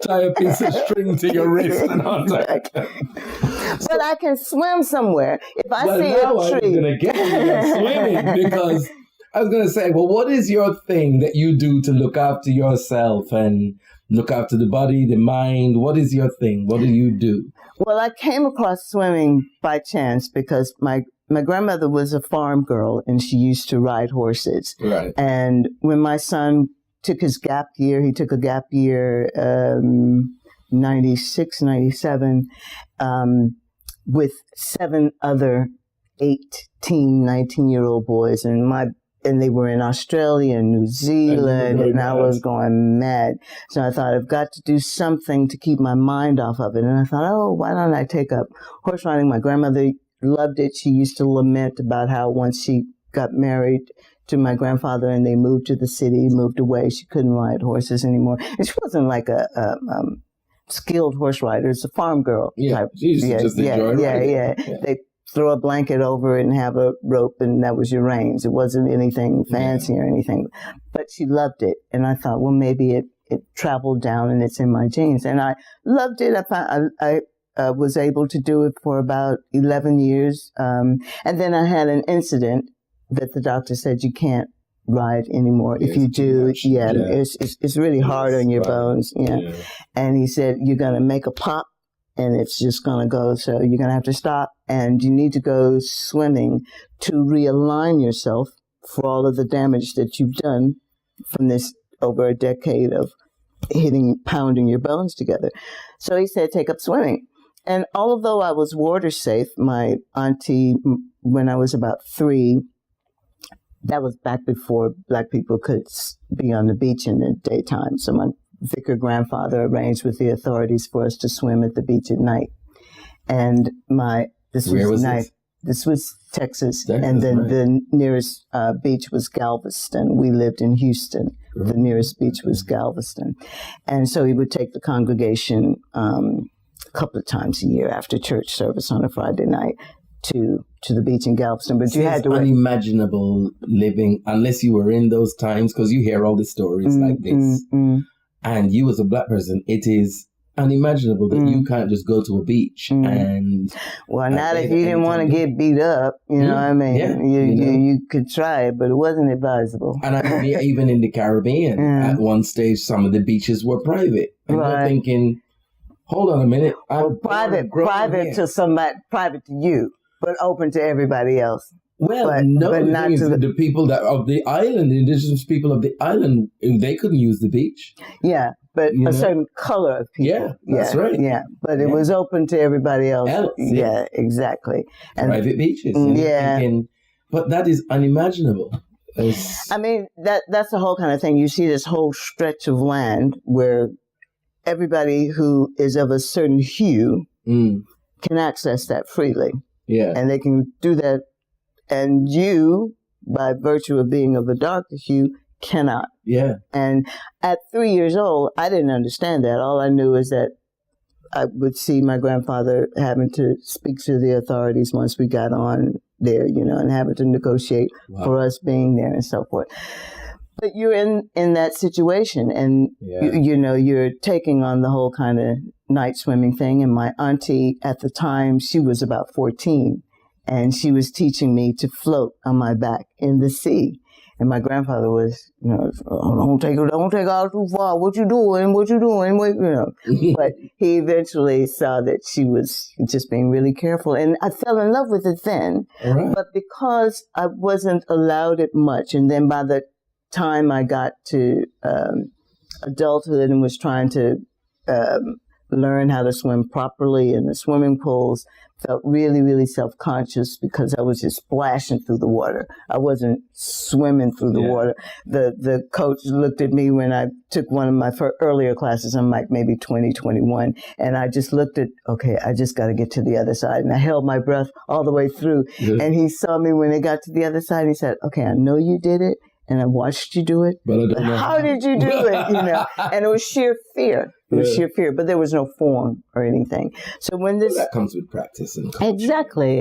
Tie a piece of string to your wrist and all that. But I can swim somewhere. If I see a tree. I was going to get you swimming because I was going to say, well, what is your thing that you do to look after yourself and look after the body, the mind? What is your thing? What do you do? Well, I came across swimming by chance because my grandmother was a farm girl and she used to ride horses. Right. And when my son took his gap year, he took a gap year, 96, 97, with 7 other 18, 19-year-old boys. And they were in Australia and New Zealand, and I was going mad. So I thought, I've got to do something to keep my mind off of it. And I thought, why don't I take up horse riding? My grandmother loved it. She used to lament about how once she got married to my grandfather and they moved to the city, moved away, she couldn't ride horses anymore. And she wasn't like a skilled horse rider. It's a farm girl type. She used to just enjoy riding. They throw a blanket over it and have a rope, and that was your reins. It wasn't anything fancy or anything, but she loved it. And I thought, well, maybe it traveled down and it's in my genes. And I loved it. I was able to do it for about 11 years. And then I had an incident that the doctor said you can't ride anymore. If you do, it's really hard on your bones. Yeah. And he said, you're going to make a pop and it's just going to go. So you're going to have to stop and you need to go swimming to realign yourself for all of the damage that you've done from this over a decade of pounding your bones together. So he said, take up swimming. And although I was water safe, my auntie, when I was about 3, that was back before Black people could be on the beach in the daytime. So my vicar grandfather arranged with the authorities for us to swim at the beach at night. And this was Texas, and then the nearest beach was Galveston. We lived in Houston. The nearest beach was Galveston. And so he would take the congregation a couple of times a year after church service on a Friday night to the beach in Galveston. But you had to unimaginable living unless you were in those times, because you hear all the stories like this. And you as a Black person, it is unimaginable that you can't just go to a beach and... Well, not if you didn't want to get beat up, you know what I mean? Yeah, you could try it, but it wasn't advisable. And I mean, even in the Caribbean, at one stage, some of the beaches were private. And you're thinking, hold on a minute. Private to you, but open to everybody else. Well, but not to the people of the island, the indigenous people of the island, they couldn't use the beach. Yeah, but a certain color of people. Yeah, that's right. Yeah, but it was open to everybody else. Yeah, exactly. And private beaches. But that is unimaginable. I mean, that's the whole kind of thing. You see this whole stretch of land where everybody who is of a certain hue can access that freely. Yeah. And they can do that. And you, by virtue of being of a darker hue, cannot. Yeah. And at 3 years old, I didn't understand that. All I knew is that I would see my grandfather having to speak to the authorities once we got on there, and having to negotiate for us being there and so forth. But you're in that situation and, you're taking on the whole kind of night swimming thing. And my auntie at the time, she was about 14. and she was teaching me to float on my back in the sea. And my grandfather was, don't take out too far. What you doing? What, But he eventually saw that she was just being really careful. And I fell in love with it then. Right. But because I wasn't allowed it much, and then by the time I got to adulthood and was trying to learn how to swim properly in the swimming pools, felt really, really self-conscious because I was just splashing through the water. I wasn't swimming through the water. The coach looked at me when I took one of my earlier classes. I'm like maybe 20, 21. And I just looked at, okay, I just got to get to the other side. And I held my breath all the way through. Yeah. And he saw me when it got to the other side. And he said, okay, I know you did it. And I watched you do it. But how did you do it? And it was sheer fear. It was sheer fear, but there was no form or anything. So when this... Well, that comes with practice. And culture.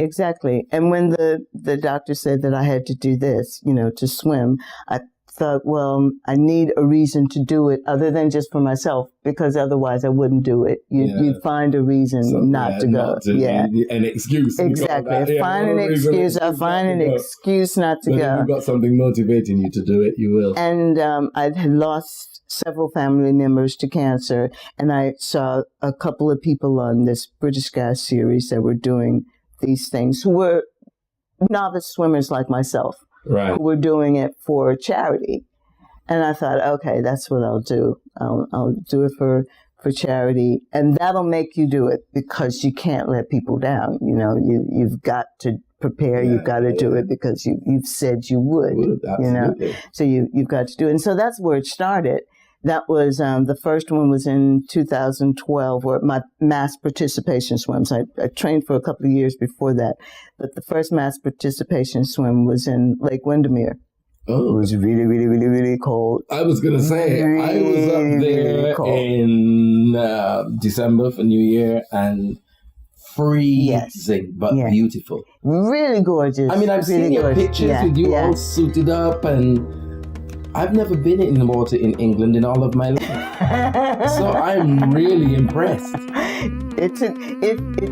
Exactly. And when the doctor said that I had to do this, to swim, I thought, well, I need a reason to do it other than just for myself, because otherwise I wouldn't do it. You'd find a reason not to go. An excuse. Exactly. Find an excuse. I find an excuse not to go. If you've got something motivating you to do it, you will. And I had lost several family members to cancer, and I saw a couple of people on this British Gas series that were doing these things who were novice swimmers like myself. Right. Who were doing it for charity. And I thought, okay, that's what I'll do. I'll do it for charity. And that'll make you do it because you can't let people down. You've got to prepare. You've got to do it because you've said you would. So you've got to do it. And so that's where it started. That was, the first one was in 2012, or my mass participation swims. I trained for a couple of years before that, but the first mass participation swim was in Lake Windermere. Oh. It was really, really, really, really cold. I was going to say, I was up there in December for New Year, and freezing, but beautiful. Really gorgeous. I mean, I've seen your pictures with you all suited up, and I've never been in the water in England in all of my life. So I'm really impressed. It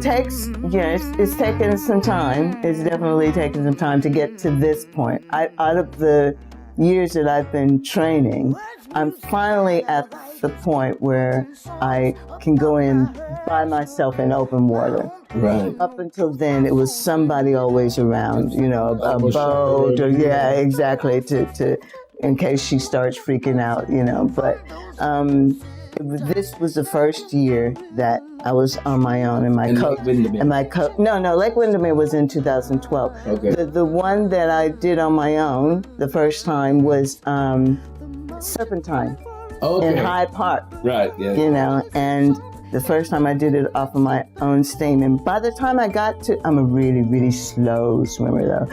takes, it's taken some time. It's definitely taken some time to get to this point. Out of the years that I've been training, I'm finally at the point where I can go in by myself in open water. Right. Up until then, it was somebody always around, a boat or, exactly, to in case she starts freaking out, But this was the first year that I was on my own, and my coach. No, Lake Windermere was in 2012. Okay. The one that I did on my own the first time was Serpentine in Hyde Park. Right. Yeah. And the first time I did it off of my own steam. And by the time I got to, I'm a really, really slow swimmer though.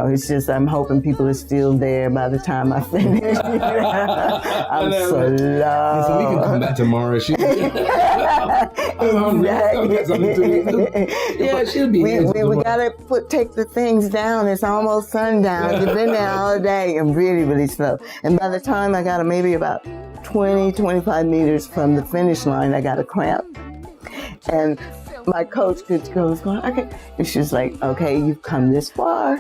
It's just, I'm hoping people are still there by the time I finish. I'm slow. So we can come back tomorrow. She'll be here. We gotta take the things down. It's almost sundown. You've been there all day. I'm really, really slow. And by the time I got maybe about 20, 25 meters from the finish line, I got a cramp. And my coach was going, okay. And she was like, okay, you've come this far.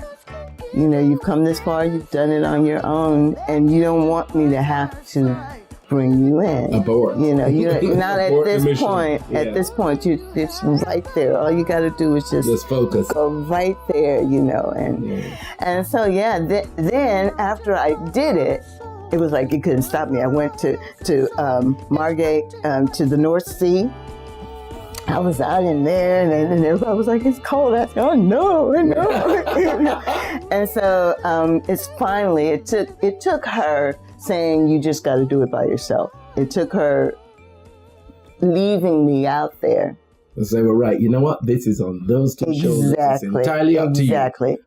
You've come this far. You've done it on your own. And you don't want me to have to bring you in. Aboard. You're not at this point. Yeah. At this point, it's right there. All you got to do is just focus. Go right there, And so, then after I did it, it was like you couldn't stop me. I went to Margate, to the North Sea. I was out in there, and everybody was like, "It's cold." I said, "Oh no, no!" And so it's finally. It took her saying, "You just got to do it by yourself." It took her leaving me out there. And say, well, right, you know what? This is on those two shoulders. It's entirely up to you.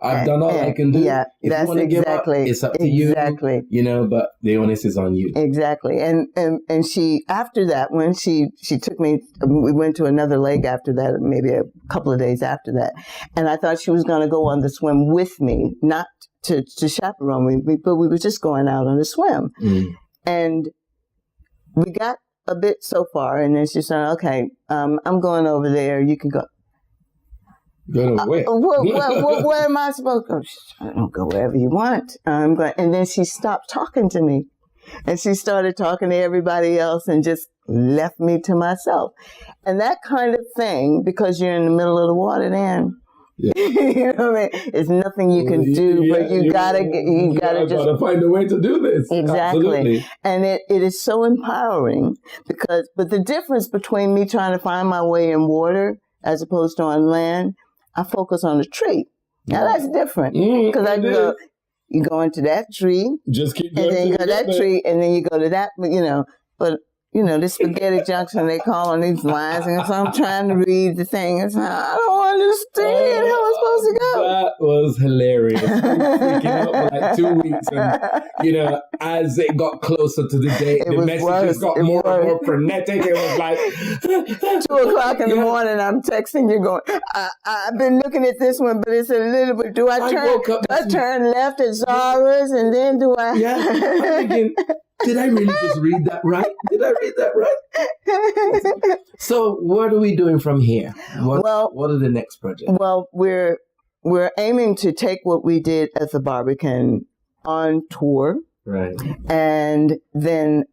I've done all I can do. Yeah, if that's you want to give up, it's up to you. But the onus is on you. Exactly. And she, after that, when she took me, we went to another lake after that, maybe a couple of days after that. And I thought she was going to go on the swim with me, not to chaperone me, but we were just going out on a swim. Mm. And we got a bit so far, and then she said, okay, I'm going over there, you can go. Where am I supposed to go? I don't go wherever you want. And then she stopped talking to me. And she started talking to everybody else and just left me to myself. And that kind of thing, because you're in the middle of the water then, you know what I mean? It's nothing you can do, but you gotta just find a way to do this. Exactly. Absolutely. And it is so empowering but the difference between me trying to find my way in water as opposed to on land, I focus on the tree. Now that's different because I go, you go into that tree, just keep going, and then you go to that tree, and then you go to that, but this spaghetti junction they call on these lines, and so I'm trying to read the thing, and so I don't understand how I'm supposed to go. That was hilarious. I was freaking out for like 2 weeks, and as it got closer to the date, the messages got more and more frenetic. It was like 2:00 in the morning. I'm texting you, going, I've been looking at this one, but it's a little bit. Do I turn left at Zara's, and then do I? Yeah, I'm thinking, did I really just read that right? So what are we doing from here? What are the next projects? Well, we're aiming to take what we did at the Barbican on tour. Right. And then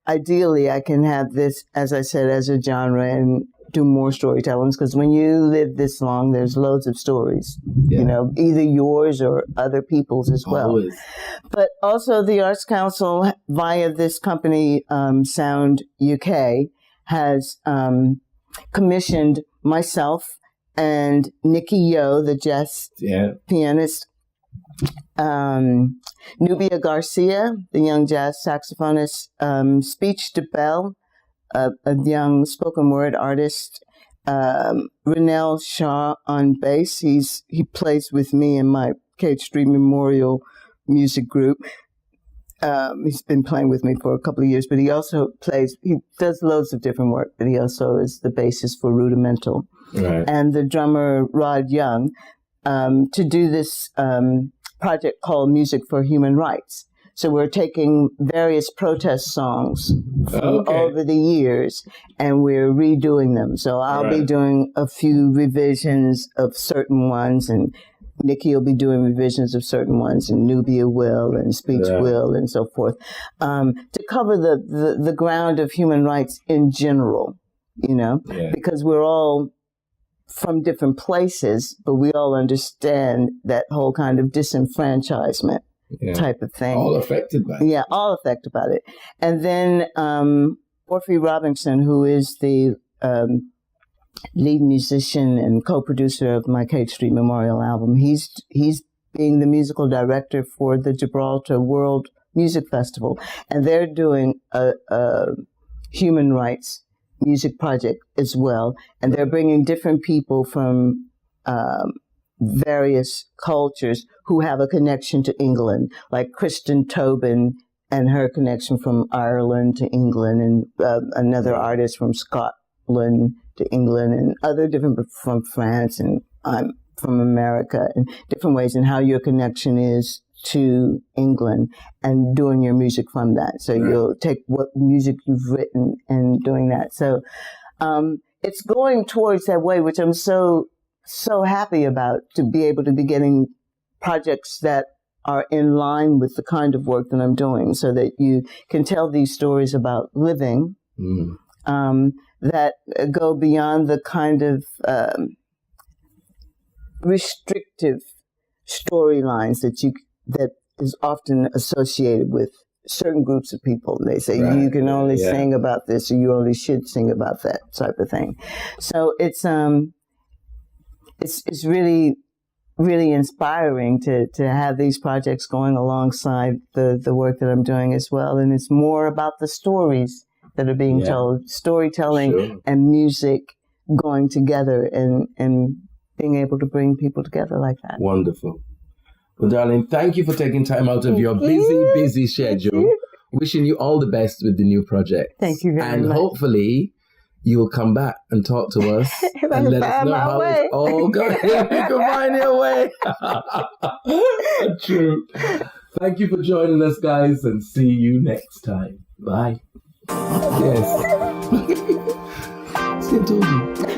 ideally I can have this, as I said, as a genre and do more storytellings, because when you live this long, there's loads of stories, either yours or other people's as well. Always. But also the Arts Council, via this company, Sound UK, has commissioned myself and Nikki Yo, the jazz pianist, Nubia Garcia, the young jazz saxophonist, Speech DeBell, a young spoken word artist, Renell Shaw on bass. He plays with me in my Cage Street Memorial music group. He's been playing with me for a couple of years, but he does loads of different work, but he also is the bassist for Rudimental. Right. And the drummer Rod Young, to do this project called Music for Human Rights. So we're taking various protest songs from over the years, and we're redoing them. So I'll be doing a few revisions of certain ones, and Nikki will be doing revisions of certain ones, and Nubia will, and Speech will, and so forth, to cover the ground of human rights in general, because we're all from different places, but we all understand that whole kind of disenfranchisement type of thing. All affected by it. Yeah, all affected by it. And then Orphe Robinson, who is the lead musician and co-producer of my Cage Street Memorial album, he's being the musical director for the Gibraltar World Music Festival. And they're doing a human rights music project as well. And they're bringing different people from various cultures who have a connection to England, like Kristen Tobin and her connection from Ireland to England, and another artist from Scotland to England, and other different from France, and I'm from America, in different ways, and how your connection is to England, and doing your music from that. So you'll take what music you've written and doing that. So it's going towards that way, which I'm so happy about, to be able to be getting projects that are in line with the kind of work that I'm doing, so that you can tell these stories about living that go beyond the kind of restrictive storylines that is often associated with certain groups of people. They say you can only sing about this, or you only should sing about that type of thing. So it's really, really inspiring to have these projects going alongside the work that I'm doing as well. And it's more about the stories that are being told, storytelling and music going together, and being able to bring people together like that. Wonderful. Well, darling, thank you for taking time out of your busy schedule. Wishing you all the best with the new project. Thank you very much. And hopefully you will come back and talk to us and let us know how it's all going. You can find your way. True. Thank you for joining us, guys, and see you next time. Bye. Yes. See, I told you.